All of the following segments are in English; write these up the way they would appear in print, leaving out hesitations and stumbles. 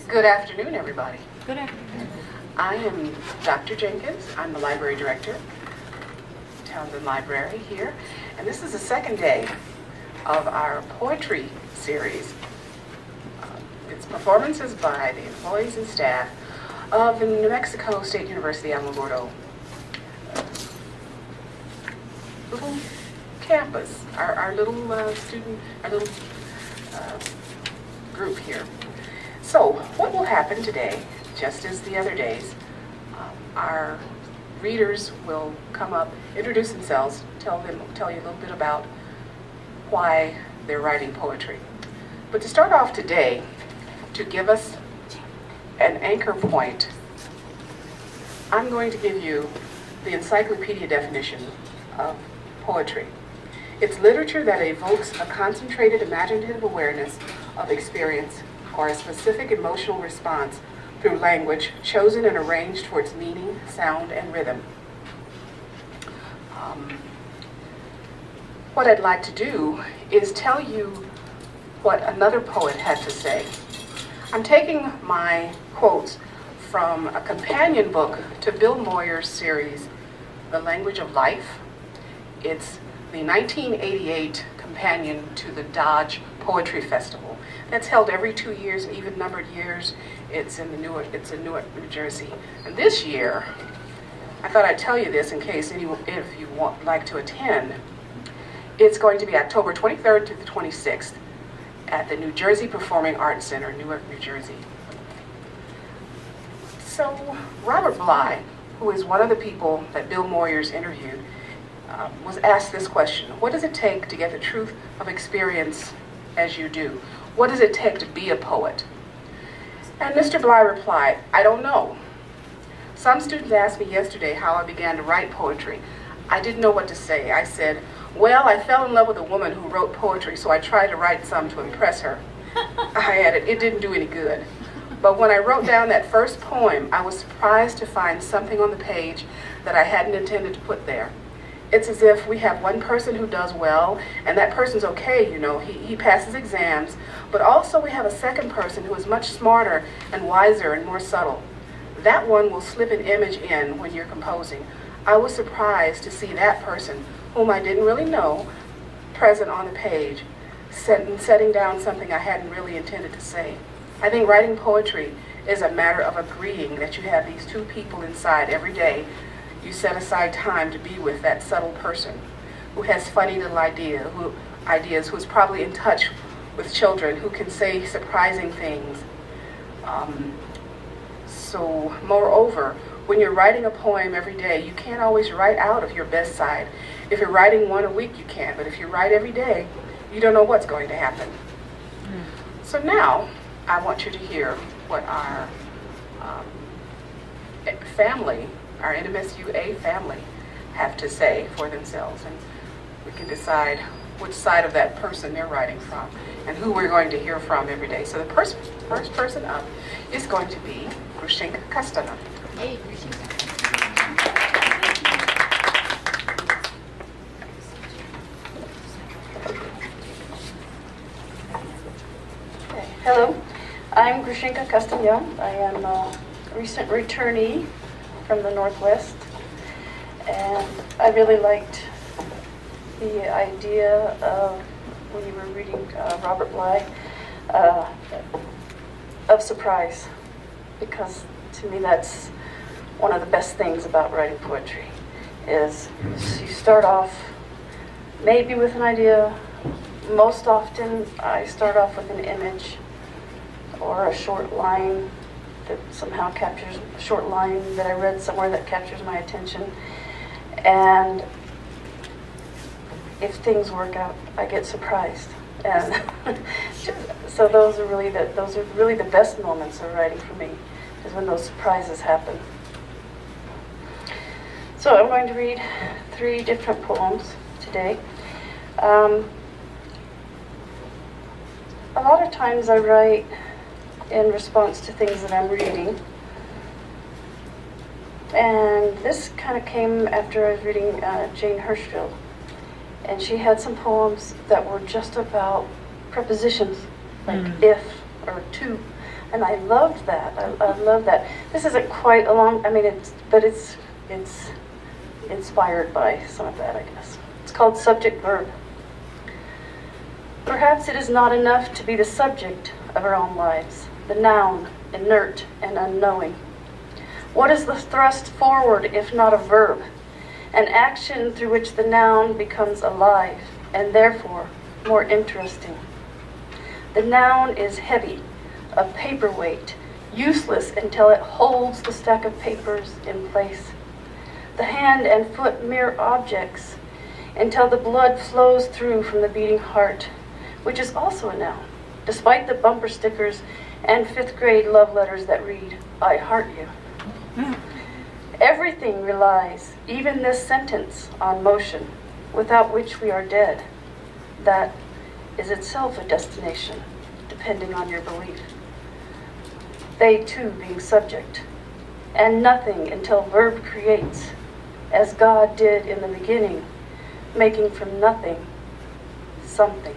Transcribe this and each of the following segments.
Good afternoon, everybody. Good afternoon. I am Dr. Jenkins. I'm the library director, Townsend Library here. And this is the second day of our poetry series. It's performances by the employees and staff of the New Mexico State University Alamogordo little campus, our little group here. So what will happen today, just as the other days, our readers will come up, introduce themselves, tell you a little bit about why they're writing poetry. But to start off today, to give us an anchor point, I'm going to give you the encyclopedia definition of poetry. It's literature that evokes a concentrated imaginative awareness of experience or a specific emotional response through language chosen and arranged for its meaning, sound, and rhythm. What I'd like to do is tell you what another poet had to say. I'm taking my quotes from a companion book to Bill Moyer's series, The Language of Life. It's the 1988 companion to the Dodge Poetry Festival. That's held every 2 years, even numbered years. It's in Newark, New Jersey. And this year, I thought I'd tell you this in case if you like to attend. It's going to be October 23rd to the 26th at the New Jersey Performing Arts Center, Newark, New Jersey. So Robert Bly, who is one of the people that Bill Moyers interviewed, was asked this question: what does it take to get the truth of experience as you do? What does it take to be a poet? And Mr. Bly replied, I don't know. Some students asked me yesterday how I began to write poetry. I didn't know what to say. I said, well, I fell in love with a woman who wrote poetry, so I tried to write some to impress her. I added, it didn't do any good. But when I wrote down that first poem, I was surprised to find something on the page that I hadn't intended to put there. It's as if we have one person who does well, and that person's okay, he passes exams, but also we have a second person who is much smarter and wiser and more subtle. That one will slip an image in when you're composing. I was surprised to see that person, whom I didn't really know, present on the page, setting down something I hadn't really intended to say. I think writing poetry is a matter of agreeing that you have these two people inside every day. You set aside time to be with that subtle person who has funny little ideas, who's probably in touch with children, who can say surprising things. So moreover, when you're writing a poem every day, you can't always write out of your best side. If you're writing one a week, you can, but if you write every day, you don't know what's going to happen. So now, I want you to hear what our family, our NMSUA family, have to say for themselves, and we can decide which side of that person they're writing from and who we're going to hear from every day. So the first person up is going to be Grushenka. Hey, Grushenka. Hello, I'm Grushenka Castellan. I am a recent returnee from the Northwest, and I really liked the idea of, when you were reading Robert Bly, of surprise, because to me that's one of the best things about writing poetry, is you start off maybe with an idea. Most often I start off with an image or a short line that somehow captures, a short line that I read somewhere that captures my attention. And if things work out, I get surprised. And so those are really the best moments of writing for me, is when those surprises happen. So I'm going to read 3 different poems today. A lot of times I write in response to things that I'm reading. And this kind of came after I was reading Jane Hirschfield. And she had some poems that were just about prepositions, like if or to. And I loved that. I love that. This isn't quite a long, I mean, it's inspired by some of that, I guess. It's called Subject Verb. Perhaps it is not enough to be the subject of our own lives, the noun, inert and unknowing. What is the thrust forward if not a verb? An action through which the noun becomes alive and therefore more interesting. The noun is heavy, a paperweight, useless until it holds the stack of papers in place. The hand and foot mere objects until the blood flows through from the beating heart, which is also a noun, despite the bumper stickers and 5th grade love letters that read, "I heart you." Everything relies, even this sentence, on motion, without which we are dead. That is itself a destination, depending on your belief. They too being subject, and nothing until verb creates, as God did in the beginning, making from nothing something.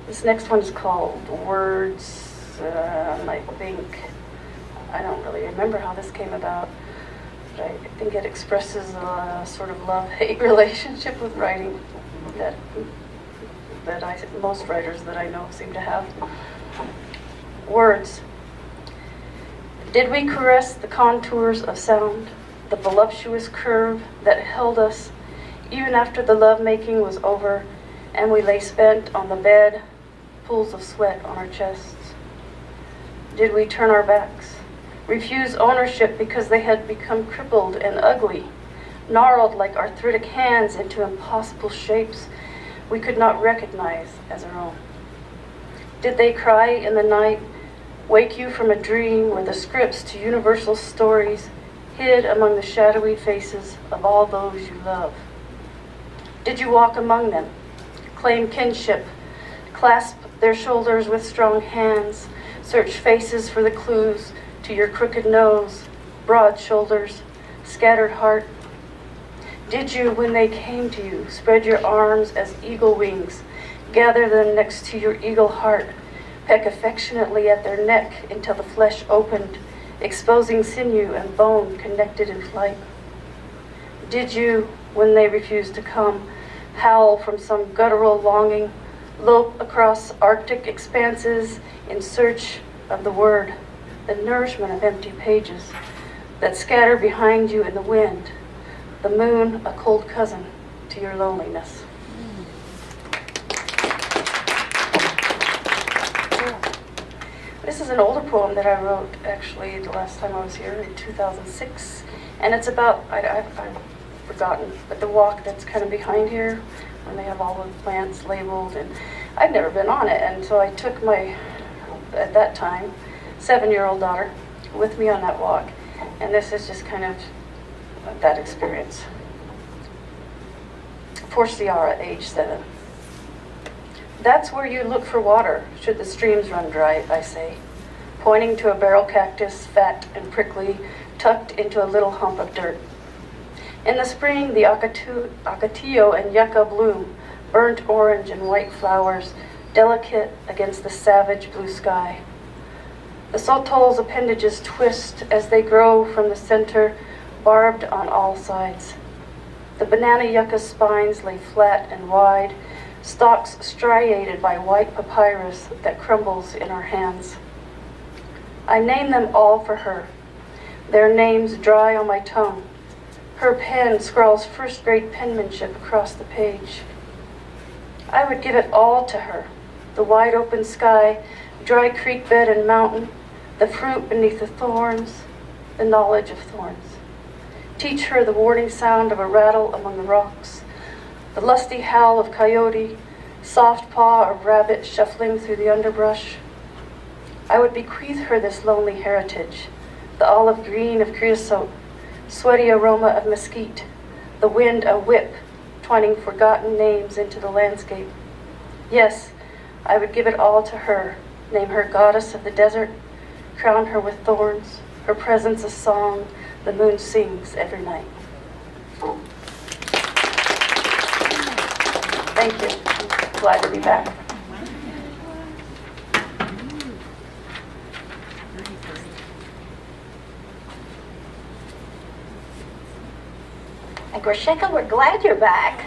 This next one is called Words. I don't really remember how this came about, but I think it expresses a sort of love-hate relationship with writing that most writers that I know seem to have. Words. Did we caress the contours of sound, the voluptuous curve that held us even after the lovemaking was over and we lay spent on the bed, pools of sweat on our chests? Did we turn our backs, refuse ownership because they had become crippled and ugly, gnarled like arthritic hands into impossible shapes we could not recognize as our own? Did they cry in the night, wake you from a dream where the scripts to universal stories hid among the shadowy faces of all those you love? Did you walk among them, claim kinship, clasp their shoulders with strong hands, search faces for the clues to your crooked nose, broad shoulders, scattered heart? Did you, when they came to you, spread your arms as eagle wings, gather them next to your eagle heart, peck affectionately at their neck until the flesh opened, exposing sinew and bone connected in flight? Did you, when they refused to come, howl from some guttural longing, lope across Arctic expanses in search of the word, the nourishment of empty pages that scatter behind you in the wind, the moon a cold cousin to your loneliness? This is an older poem that I wrote actually the last time I was here in 2006, and it's about, I've forgotten, but the walk that's kind of behind here when they have all the plants labeled, and I'd never been on it, and so I took my, at that time, 7-year-old daughter with me on that walk, and this is just kind of that experience. For Ciara, age 7. That's where you look for water, should the streams run dry, I say, pointing to a barrel cactus, fat and prickly, tucked into a little hump of dirt. In the spring, the ocotillo and yucca bloom, burnt orange and white flowers, delicate against the savage blue sky. The sotol's appendages twist as they grow from the center, barbed on all sides. The banana yucca's spines lay flat and wide, stalks striated by white papyrus that crumbles in our hands. I name them all for her, their names dry on my tongue. Her pen scrawls first-grade penmanship across the page. I would give it all to her, the wide open sky, dry creek bed and mountain, the fruit beneath the thorns, the knowledge of thorns. Teach her the warning sound of a rattle among the rocks, the lusty howl of coyote, soft paw of rabbit shuffling through the underbrush. I would bequeath her this lonely heritage, the olive green of creosote, sweaty aroma of mesquite, the wind a whip, twining forgotten names into the landscape. Yes, I would give it all to her, name her goddess of the desert, crown her with thorns, her presence a song the moon sings every night. Thank you. I'm glad to be back. And Grushenka, we're glad you're back.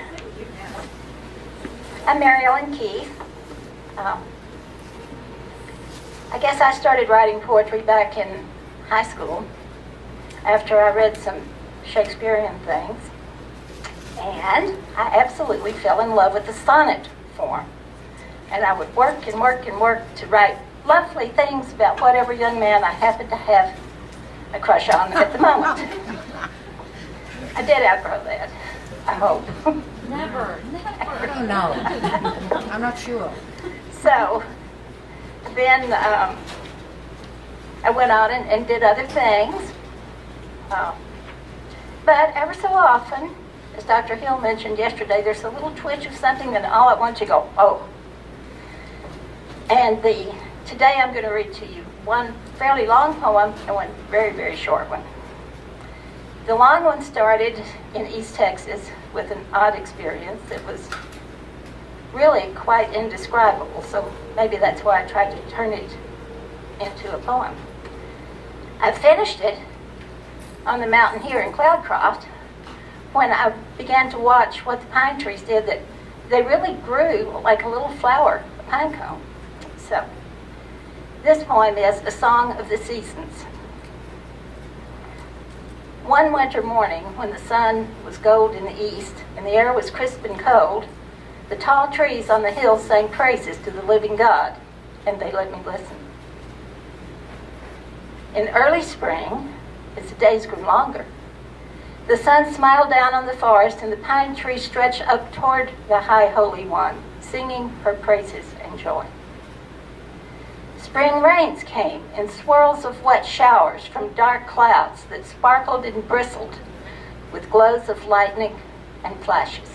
I'm Mary Ellen Keith. I guess I started writing poetry back in high school after I read some Shakespearean things. And I absolutely fell in love with the sonnet form. And I would work and work and work to write lovely things about whatever young man I happened to have a crush on at the moment. I did outgrow that, I hope. Never. I don't know. I'm not sure. So then I went on and did other things. But ever so often, as Dr. Hill mentioned yesterday, there's a little twitch of something and all at once you go, oh. And today I'm going to read to you one fairly long poem and one very, very short one. The long one started in East Texas with an odd experience that was really quite indescribable, so maybe that's why I tried to turn it into a poem. I finished it on the mountain here in Cloudcroft when I began to watch what the pine trees did, that they really grew like a little flower, a pine cone. So this poem is A Song of the Seasons. One winter morning, when the sun was gold in the east and the air was crisp and cold, the tall trees on the hill sang praises to the living God, and they let me listen. In early spring, as the days grew longer, the sun smiled down on the forest and the pine trees stretched up toward the High Holy One, singing her praises and joy. Spring rains came in swirls of wet showers from dark clouds that sparkled and bristled with glows of lightning and flashes,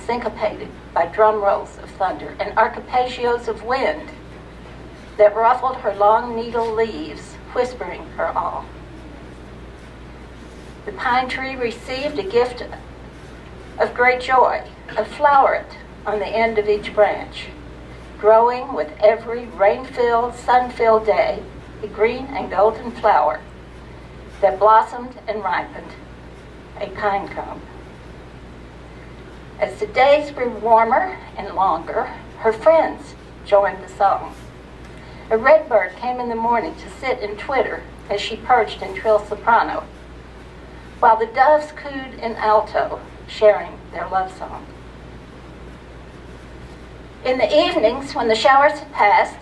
syncopated by drum rolls of thunder and arpeggios of wind that ruffled her long needle leaves, whispering her all. The pine tree received a gift of great joy, a floweret on the end of each branch, growing with every rain-filled, sun-filled day, a green and golden flower that blossomed and ripened, a pine cone. As the days grew warmer and longer, her friends joined the song. A redbird came in the morning to sit and twitter as she perched in trill soprano, while the doves cooed in alto, sharing their love song. In the evenings, when the showers had passed,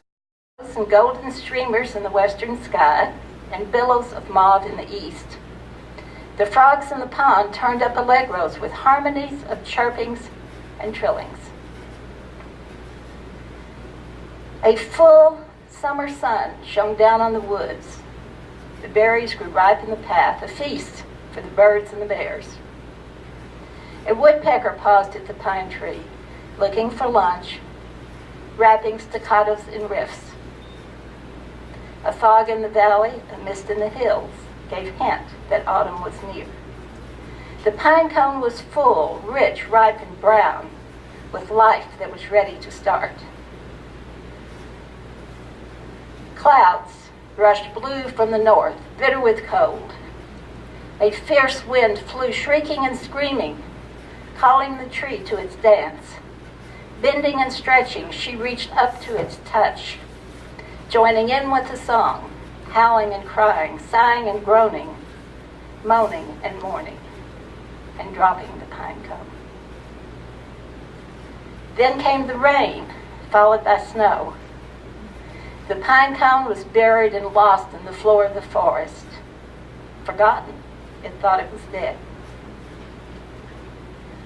and golden streamers in the western sky, and billows of mauve in the east, the frogs in the pond turned up allegros with harmonies of chirpings and trillings. A full summer sun shone down on the woods. The berries grew ripe in the path, a feast for the birds and the bears. A woodpecker paused at the pine tree, looking for lunch, rapping staccatos in riffs. A fog in the valley, a mist in the hills, gave hint that autumn was near. The pine cone was full, rich, ripe, and brown, with life that was ready to start. Clouds rushed blue from the north, bitter with cold. A fierce wind flew shrieking and screaming, calling the tree to its dance. Bending and stretching, she reached up to its touch, joining in with the song, howling and crying, sighing and groaning, moaning and mourning, and dropping the pine cone. Then came the rain, followed by snow. The pine cone was buried and lost in the floor of the forest. Forgotten, it thought it was dead.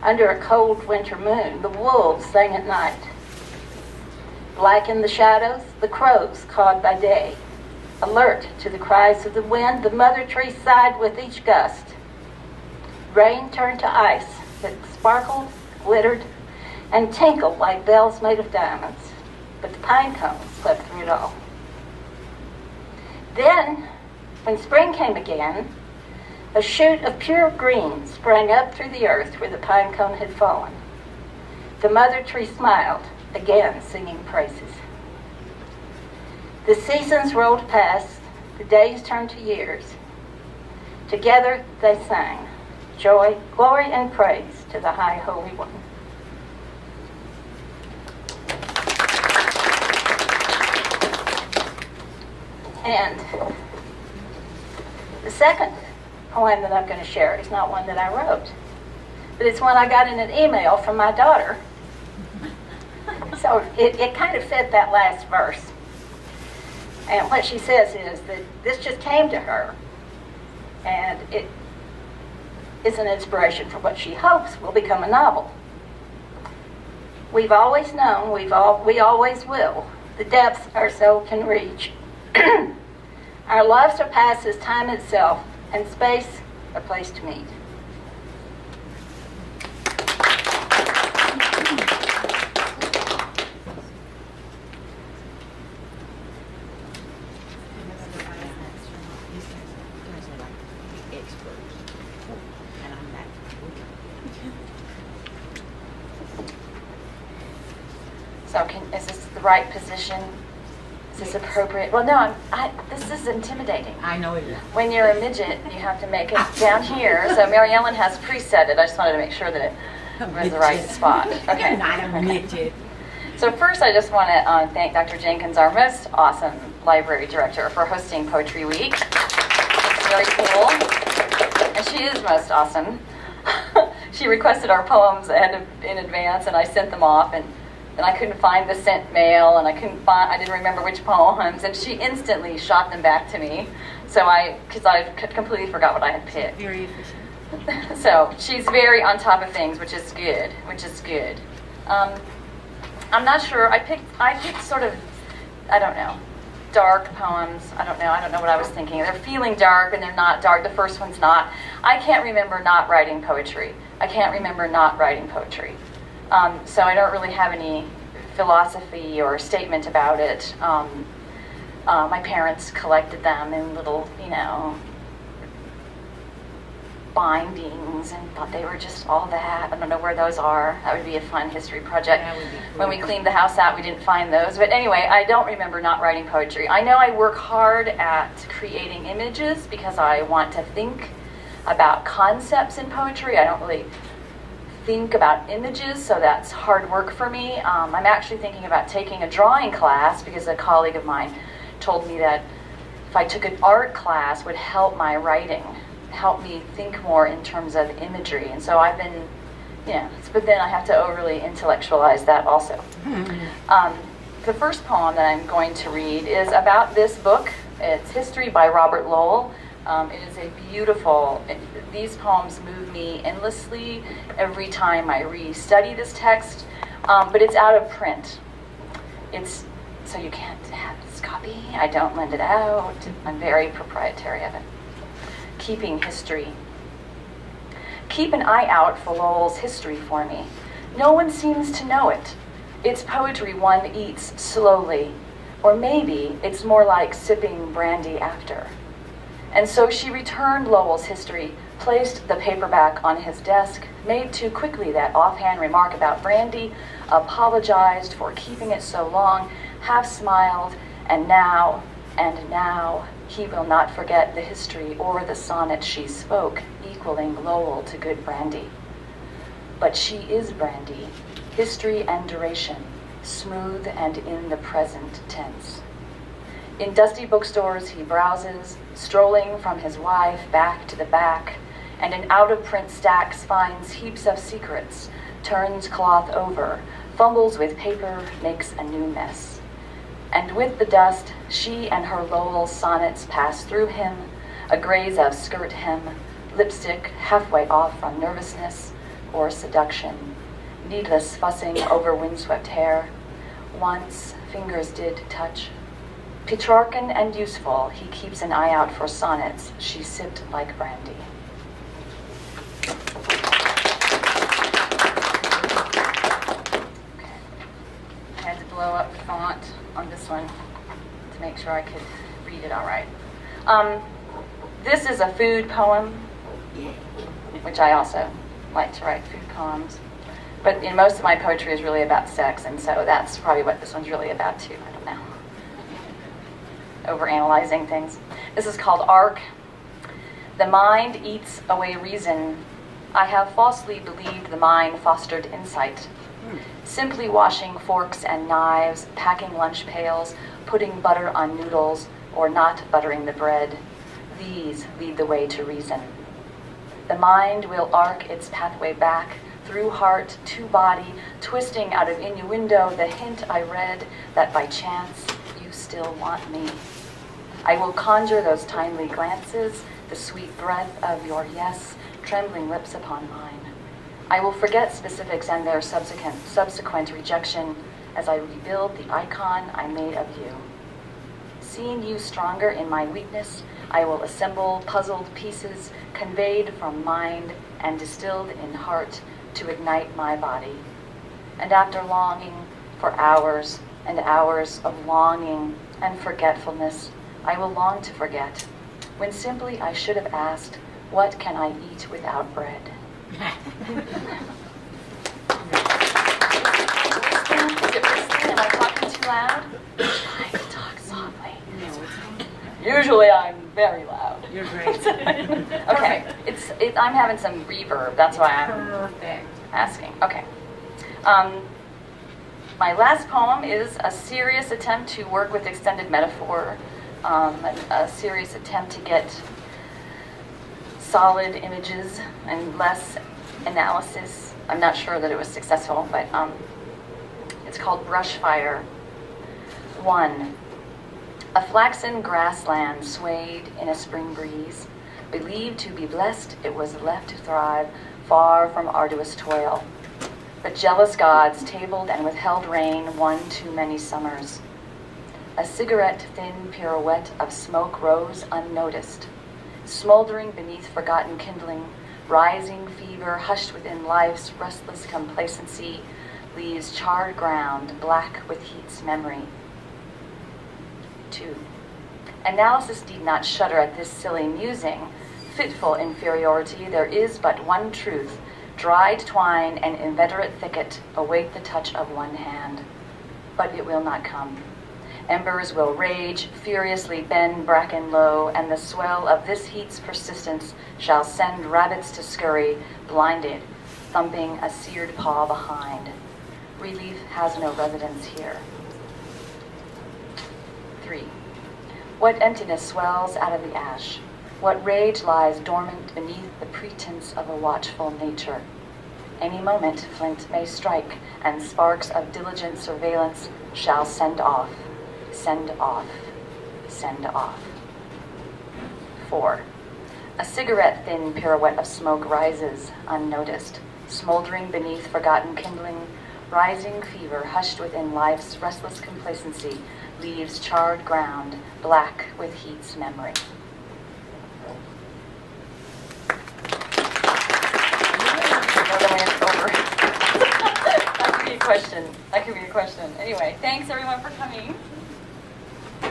Under a cold winter moon, the wolves sang at night. Black in the shadows, the crows cawed by day. Alert to the cries of the wind, the mother tree sighed with each gust. Rain turned to ice that sparkled, glittered, and tinkled like bells made of diamonds. But the pine cone slept through it all. Then, when spring came again, a shoot of pure green sprang up through the earth where the pine cone had fallen. The mother tree smiled, again singing praises. The seasons rolled past, the days turned to years. Together they sang, joy, glory, and praise to the High Holy One. And the second poem that I'm going to share is not one that I wrote, but it's one I got in an email from my daughter. So it kind of fit that last verse. And what she says is that this just came to her, and it is an inspiration for what she hopes will become a novel. We've always known, we always will, the depths our soul can reach. Our love surpasses time itself, and space a place to meet. So is this the right position? Is this appropriate? Well, no, this is intimidating. I know it is. When you're a midget, you have to make it down here. So Mary Ellen has preset it. I just wanted to make sure that it was the right spot. Okay. You're not a midget. So first, I just want to thank Dr. Jenkins, our most awesome library director, for hosting Poetry Week. It's very cool. And she is most awesome. She requested our poems in advance, and I sent them off, and I couldn't find the sent mail, and I didn't remember which poems, and she instantly shot them back to me. So because I completely forgot what I had picked. Very efficient. So she's very on top of things, which is good. I'm not sure. I picked sort of, I don't know, dark poems. I don't know what I was thinking. They're feeling dark and they're not dark. The first one's not. I can't remember not writing poetry. So I don't really have any philosophy or statement about it. My parents collected them in little, bindings and thought they were just all that. I don't know where those are. That would be a fun history project. That would be cool. When we cleaned the house out, we didn't find those. But anyway, I don't remember not writing poetry. I know I work hard at creating images because I want to think about concepts in poetry. I don't really think about images, so that's hard work for me. I'm actually thinking about taking a drawing class because a colleague of mine told me that if I took an art class would help my writing, help me think more in terms of imagery. And so I've been, but then I have to overly intellectualize that also. The first poem that I'm going to read is about this book. It's History by Robert Lowell. It is a beautiful, these poems move me endlessly every time I re-study this text, but it's out of print. So you can't have this copy. I don't lend it out. I'm very proprietary of it. Keeping history. Keep an eye out for Lowell's history for me. No one seems to know it. It's poetry one eats slowly, or maybe it's more like sipping brandy after. And so she returned Lowell's history, placed the paperback on his desk, made too quickly that offhand remark about brandy, apologized for keeping it so long, half smiled, and now, he will not forget the history or the sonnet she spoke, equaling Lowell to good brandy. But she is brandy, history and duration, smooth and in the present tense. In dusty bookstores he browses, strolling from his wife back to the back, and in out-of-print stacks finds heaps of secrets, turns cloth over, fumbles with paper, makes a new mess. And with the dust, she and her Lowell sonnets pass through him, a graze of skirt hem, lipstick halfway off from nervousness or seduction, needless fussing over windswept hair. Once fingers did touch. Petrarchan and useful, he keeps an eye out for sonnets she sipped like brandy. Okay. I had to blow up the font on this one to make sure I could read it all right. This is a food poem, which I also like to write food poems. But most of my poetry is really about sex, and so that's probably what this one's really about too. I don't know. Overanalyzing things. This is called Arc. The mind eats away reason. I have falsely believed the mind fostered insight. Simply washing forks and knives, packing lunch pails, putting butter on noodles, or not buttering the bread. These lead the way to reason. The mind will arc its pathway back through heart to body, twisting out of innuendo the hint I read that by chance you still want me. I will conjure those timely glances, the sweet breath of your yes, trembling lips upon mine. I will forget specifics and their subsequent rejection as I rebuild the icon I made of you. Seeing you stronger in my weakness, I will assemble puzzled pieces conveyed from mind and distilled in heart to ignite my body. And after longing for hours and hours of longing and forgetfulness, I will long to forget, when simply I should have asked, what can I eat without bread? Is it whistling? Am I talking too loud? I'm trying to talk softly. Usually I'm very loud. You're great. Okay, I'm having some reverb. That's why I'm Perfect. asking. Okay. My last poem is a serious attempt to work with extended metaphor, a serious attempt to get solid images and less analysis. I'm not sure that it was successful, but it's called Brush Fire. 1. A flaxen grassland swayed in a spring breeze. Believed to be blessed, it was left to thrive far from arduous toil. But jealous gods tabled and withheld rain one too many summers. A cigarette-thin pirouette of smoke rose unnoticed, smoldering beneath forgotten kindling, rising fever hushed within life's restless complacency, leaves charred ground black with heat's memory. 2. Analysis need not shudder at this silly musing. Fitful inferiority, there is but one truth. Dried twine and inveterate thicket await the touch of one hand. But it will not come. Embers will rage, furiously bend bracken low, and the swell of this heat's persistence shall send rabbits to scurry, blinded, thumping a seared paw behind. Relief has no residence here. 3. What emptiness swells out of the ash? What rage lies dormant beneath the pretense of a watchful nature? Any moment flint may strike, and sparks of diligent surveillance shall send off, send off, send off. 4. A cigarette-thin pirouette of smoke rises, unnoticed, smoldering beneath forgotten kindling, rising fever hushed within life's restless complacency, leaves charred ground black with heat's memory. That could be a question. Anyway, thanks everyone for coming. I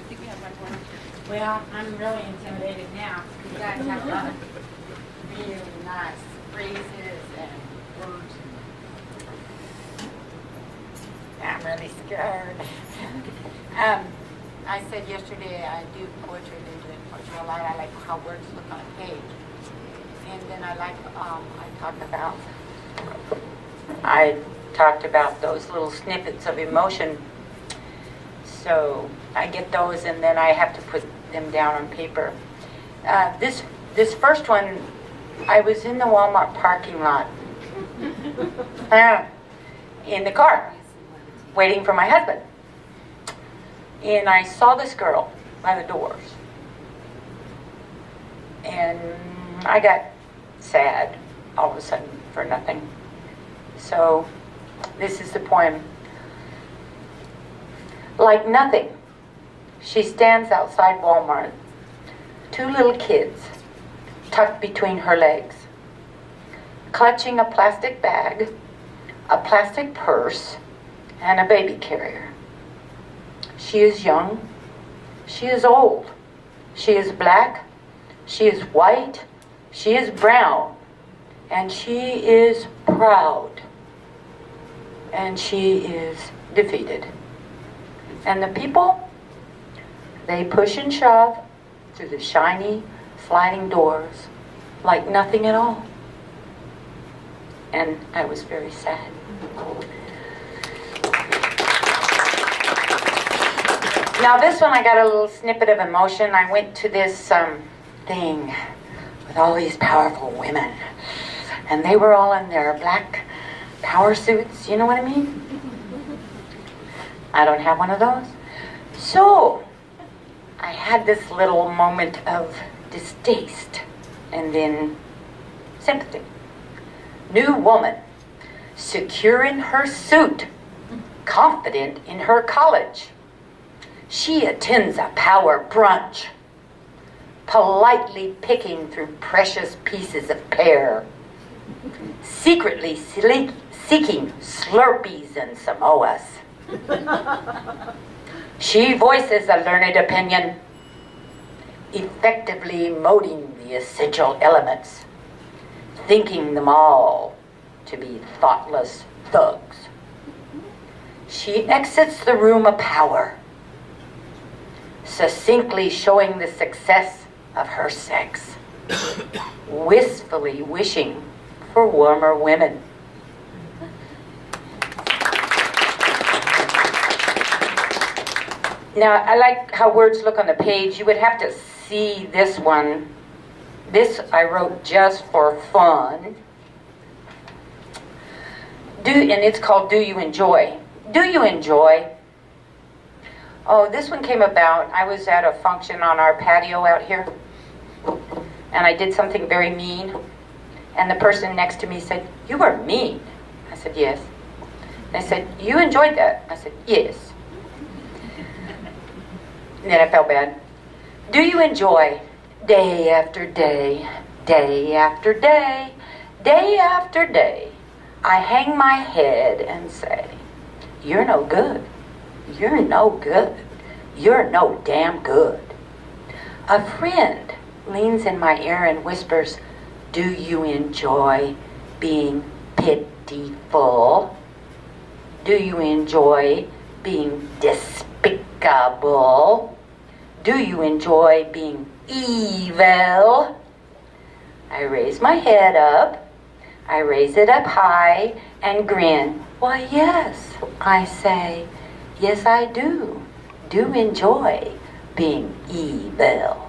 think we have one more. Well, I'm really intimidated now. You guys have a lot of really nice phrases and words. I'm really scared. I said yesterday I do poetry, been doing poetry a lot. I like how words look on a page. And then I talked about those little snippets of emotion. So I get those and then I have to put them down on paper. This first one, I was in the Walmart parking lot in the car waiting for my husband. And I saw this girl by the doors. And I got sad all of a sudden for nothing. So this is the poem. Like nothing, she stands outside Walmart, 2 little kids tucked between her legs, clutching a plastic bag, a plastic purse, and a baby carrier. She is young, she is old, she is black, she is white, she is brown, and she is proud. And she is defeated. And the people, they push and shove through the shiny sliding doors like nothing at all. And I was very sad. Now this one I got a little snippet of emotion. I went to this thing with all these powerful women. And they were all in their black power suits, you know what I mean? I don't have one of those. So I had this little moment of distaste and then sympathy. New woman, secure in her suit, confident in her college. She attends a power brunch, politely picking through precious pieces of pear, secretly seeking Slurpees and Samoas. She voices a learned opinion, effectively molding the essential elements, thinking them all to be thoughtless thugs. She exits the room of power, succinctly showing the success of her sex, wistfully wishing for warmer women. Now, I like how words look on the page. You would have to see this one. This I wrote just for fun. And it's called Do You Enjoy? Do you enjoy? Oh, this one came about. I was at a function on our patio out here, and I did something very mean. And the person next to me said, "You were mean." I said, "Yes." They said, "You enjoyed that?" I said, "Yes." And then I felt bad. Do you enjoy day after day, day after day, day after day? I hang my head and say, "You're no good. You're no good. You're no damn good." A friend leans in my ear and whispers, "Do you enjoy being pitiful? Do you enjoy being despicable? Do you enjoy being evil?" I raise my head up. I raise it up high and grin. "Why, yes," I say. "Yes, I do. Do enjoy being evil."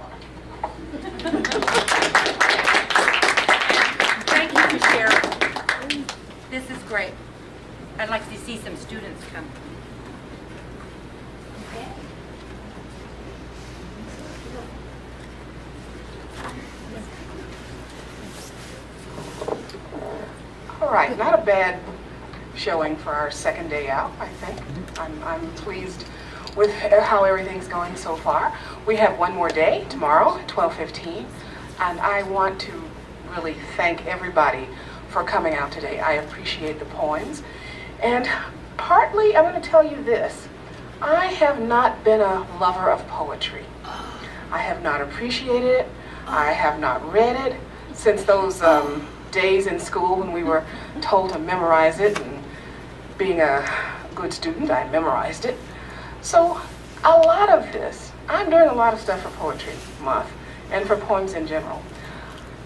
Thank you for sharing. This is great. I'd like to see some students come. All right, not a bad showing for our second day out, I think. I'm pleased with how everything's going so far. We have one more day tomorrow at 12:15, and I want to really thank everybody for coming out today. I appreciate the poems, and partly I'm going to tell you this. I have not been a lover of poetry. I have not appreciated it. I have not read it since those days in school when we were told to memorize it, and being a good student, I memorized it. So a lot of this, I'm doing a lot of stuff for Poetry Month and for poems in general.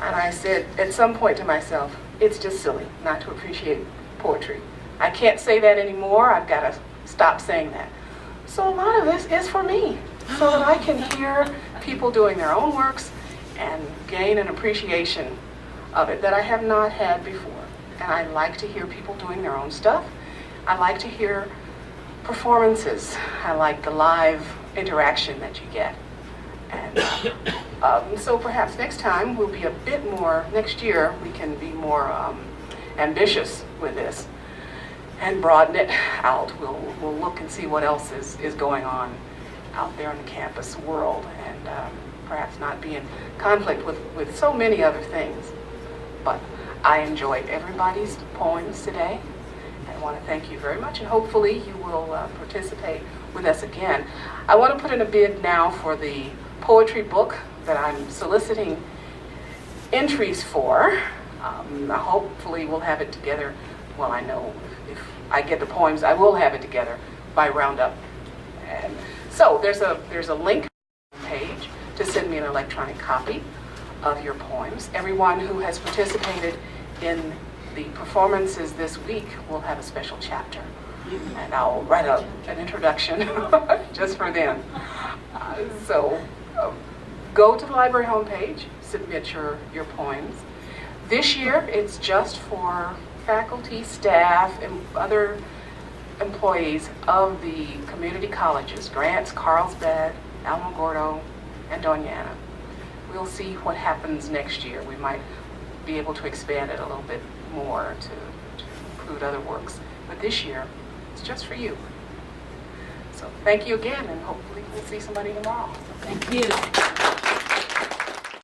And I said at some point to myself, it's just silly not to appreciate poetry. I can't say that anymore. I've got to stop saying that. So a lot of this is for me, so that I can hear people doing their own works and gain an appreciation of it that I have not had before. And I like to hear people doing their own stuff. I like to hear performances. I like the live interaction that you get. And so perhaps next time we'll be a bit more, next year we can be more ambitious with this and broaden it out. We'll look and see what else is going on out there in the campus world, and perhaps not be in conflict with so many other things. But I enjoyed everybody's poems today, and I want to thank you very much, and hopefully you will participate with us again. I want to put in a bid now for the poetry book that I'm soliciting entries for. Hopefully we'll have it together. Well, I know if I get the poems, I will have it together by Roundup. And so there's a link page to send me an electronic copy of your poems. Everyone who has participated in the performances this week will have a special chapter. And I'll write an introduction just for them. So go to the library homepage, submit your poems. This year, it's just for faculty, staff, and other employees of the community colleges, Grants, Carlsbad, Alamogordo, and Doñana. We'll see what happens next year. We might be able to expand it a little bit more to include other works. But this year, it's just for you. So thank you again, and hopefully we'll see somebody tomorrow. Thank you.